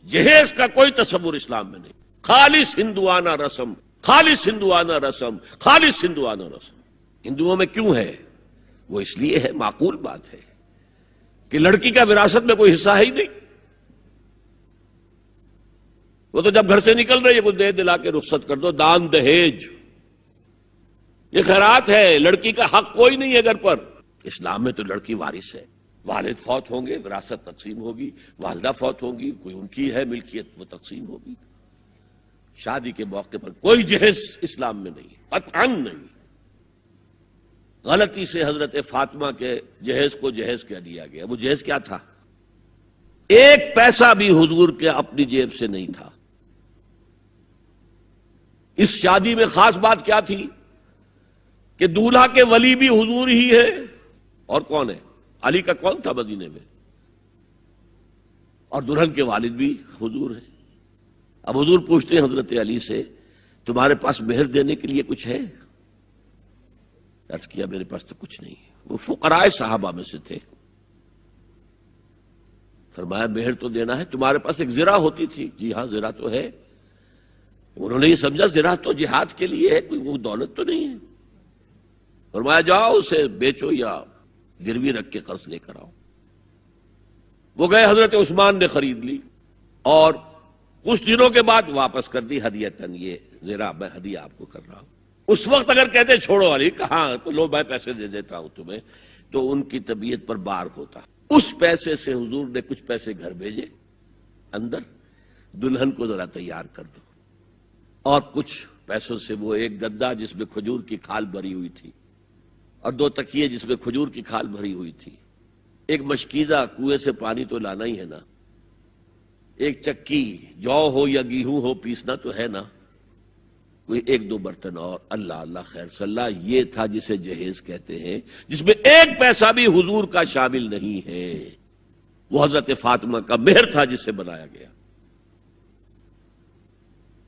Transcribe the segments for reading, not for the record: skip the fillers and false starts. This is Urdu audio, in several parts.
جہیز کا کوئی تصور اسلام میں نہیں. خالص ہندوانہ رسم، خالص ہندوانہ رسم، خالص ہندوانہ رسم. ہندوؤں میں کیوں ہے؟ وہ اس لیے ہے، معقول بات ہے کہ لڑکی کا وراثت میں کوئی حصہ ہے ہی نہیں. وہ تو جب گھر سے نکل رہی ہے کچھ دے دلا کے رخصت کر دو. دان دہیج یہ خیرات ہے، لڑکی کا حق کوئی نہیں ہے گھر پر. اسلام میں تو لڑکی وارث ہے. والد فوت ہوں گے وراثت تقسیم ہوگی، والدہ فوت ہوں گی کوئی ان کی ہے ملکیت وہ تقسیم ہوگی. شادی کے موقع پر کوئی جہیز اسلام میں نہیں، قطعاً نہیں. غلطی سے حضرت فاطمہ کے جہیز کو جہیز کہہ دیا گیا. وہ جہیز کیا تھا؟ ایک پیسہ بھی حضور کے اپنی جیب سے نہیں تھا. اس شادی میں خاص بات کیا تھی کہ دولہا کے ولی بھی حضور ہی ہے. اور کون ہے؟ علی کا کون تھا مدینے میں؟ اور دلہن کے والد بھی حضور ہیں. اب حضور پوچھتے ہیں حضرت علی سے تمہارے پاس مہر دینے کے لیے کچھ ہے؟ عرض کیا میرے پاس تو کچھ نہیں. وہ فقراء صحابہ میں سے تھے. فرمایا مہر تو دینا ہے، تمہارے پاس ایک زرہ ہوتی تھی. جی ہاں زرہ تو ہے. انہوں نے یہ سمجھا زرہ تو جہاد کے لیے ہے، کوئی وہ دولت تو نہیں ہے. فرمایا جاؤ اسے بیچو یا گروی رکھ کے قرض لے کر آؤ. وہ گئے، حضرت عثمان نے خرید لی اور کچھ دنوں کے بعد واپس کر دی ہدیتاً. یہ زرہ میں ہدیہ آپ کو کر رہا ہوں. اس وقت اگر کہتے چھوڑو علی، کہاں تو لو میں پیسے دے دیتا ہوں تمہیں، تو ان کی طبیعت پر بار ہوتا. اس پیسے سے حضور نے کچھ پیسے گھر بھیجے اندر، دلہن کو ذرا تیار کر دو. اور کچھ پیسوں سے وہ ایک گدا جس میں کھجور کی کھال بھری ہوئی تھی اور 2 تکیے جس میں کھجور کی کھال بھری ہوئی تھی، ایک مشکیزہ کنویں سے پانی تو لانا ہی ہے نا، ایک چکی جو ہو یا گیہوں ہو پیسنا تو ہے نا، کوئی 1-2 برتن اور. اللہ اللہ خیر صلی اللہ. یہ تھا جسے جہیز کہتے ہیں، جس میں ایک پیسہ بھی حضور کا شامل نہیں ہے. وہ حضرت فاطمہ کا مہر تھا جسے بنایا گیا.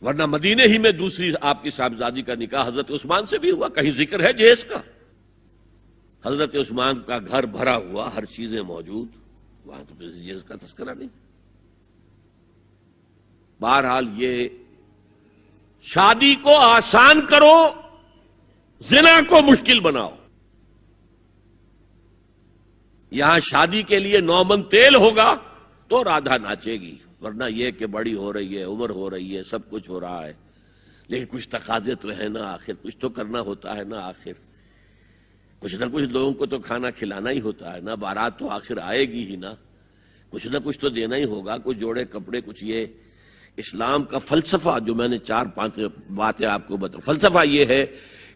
ورنہ مدینے ہی میں دوسری آپ کی صاحبزادی کا نکاح حضرت عثمان سے بھی ہوا. کہیں ذکر ہے جہیز کا؟ حضرت عثمان کا گھر بھرا ہوا، ہر چیزیں موجود، وہاں تو جہیز کا تذکرہ نہیں. بہرحال یہ شادی کو آسان کرو، زنا کو مشکل بناؤ. یہاں شادی کے لیے 9 من تیل ہوگا تو رادھا ناچے گی. ورنہ یہ کہ بڑی ہو رہی ہے، عمر ہو رہی ہے، سب کچھ ہو رہا ہے، لیکن کچھ تقاضے تو ہے نا، آخر کچھ تو کرنا ہوتا ہے نا. آخر کچھ نہ کچھ لوگوں کو تو کھانا کھلانا ہی ہوتا ہے نا. بارات تو آخر آئے گی ہی نا، کچھ نہ کچھ تو دینا ہی ہوگا. کچھ جوڑے کپڑے، کچھ یہ. اسلام کا فلسفہ جو میں نے 4-5 باتیں آپ کو بتا، فلسفہ یہ ہے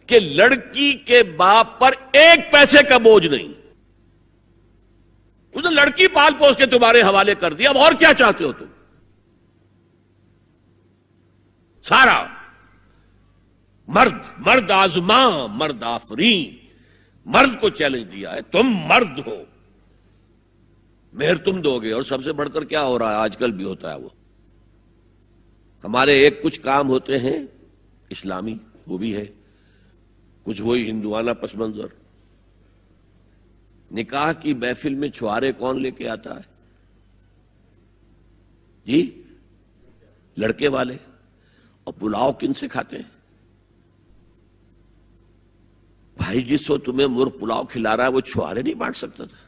کہ لڑکی کے باپ پر ایک پیسے کا بوجھ نہیں. اس نے لڑکی پال پوس کے تمہارے حوالے کر دیا، اب اور کیا چاہتے ہو تم؟ سارا مرد آزماں مرد آفرین، مرد کو چیلنج دیا ہے، تم مرد ہو، مہر تم دو گے. اور سب سے بڑھ کر کیا ہو رہا ہے آج کل بھی ہوتا ہے، وہ ہمارے ایک کچھ کام ہوتے ہیں اسلامی، وہ بھی ہے کچھ وہی ہندوانہ پس منظر. نکاح کی محفل میں چھوارے کون لے کے آتا ہے؟ جی لڑکے والے. اور پلاؤ کن سے کھاتے ہیں؟ بھائی جس وہ تمہیں مرغ پلاؤ کھلا رہا ہے وہ چھوارے نہیں بانٹ سکتا تھا؟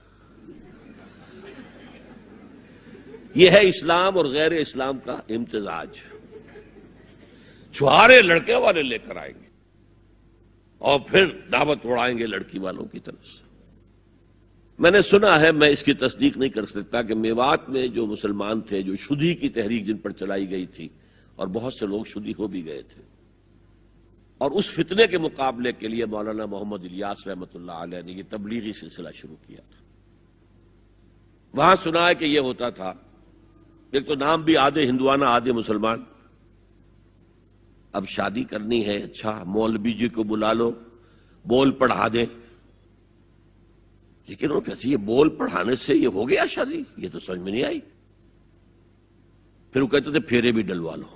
یہ ہے اسلام اور غیر اسلام کا امتزاج. چھوارے لڑکے والے لے کر آئیں گے اور پھر دعوت اڑائیں گے لڑکی والوں کی طرف سے. میں نے سنا ہے، میں اس کی تصدیق نہیں کر سکتا، کہ میوات میں جو مسلمان تھے، جو شدی کی تحریک جن پر چلائی گئی تھی، اور بہت سے لوگ شدی ہو بھی گئے تھے، اور اس فتنے کے مقابلے کے لیے مولانا محمد الیاس رحمۃ اللہ علیہ نے یہ تبلیغی سلسلہ شروع کیا تھا. وہاں سنا ہے کہ یہ ہوتا تھا، ایک تو نام بھی آدھے ہندوانہ آدھے مسلمان. اب شادی کرنی ہے، اچھا مولوی جی کو بلا لو، بول پڑھا دیں. لیکن وہ کہتے یہ بول پڑھانے سے یہ ہو گیا شادی؟ یہ تو سمجھ میں نہیں آئی. پھر وہ کہتے تھے پھیرے بھی ڈلوا لو.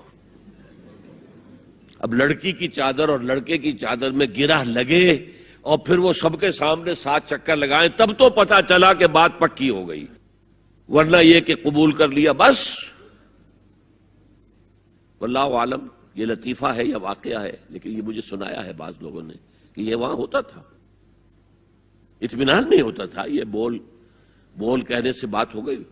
اب لڑکی کی چادر اور لڑکے کی چادر میں گرہ لگے اور پھر وہ سب کے سامنے 7 چکر لگائیں، تب تو پتا چلا کہ بات پکی ہو گئی. ورنہ یہ کہ قبول کر لیا بس واللہ عالم یہ لطیفہ ہے یا واقعہ ہے، لیکن یہ مجھے سنایا ہے بعض لوگوں نے کہ یہ وہاں ہوتا تھا، اطمینان نہیں ہوتا تھا، یہ بول کہنے سے بات ہو گئی،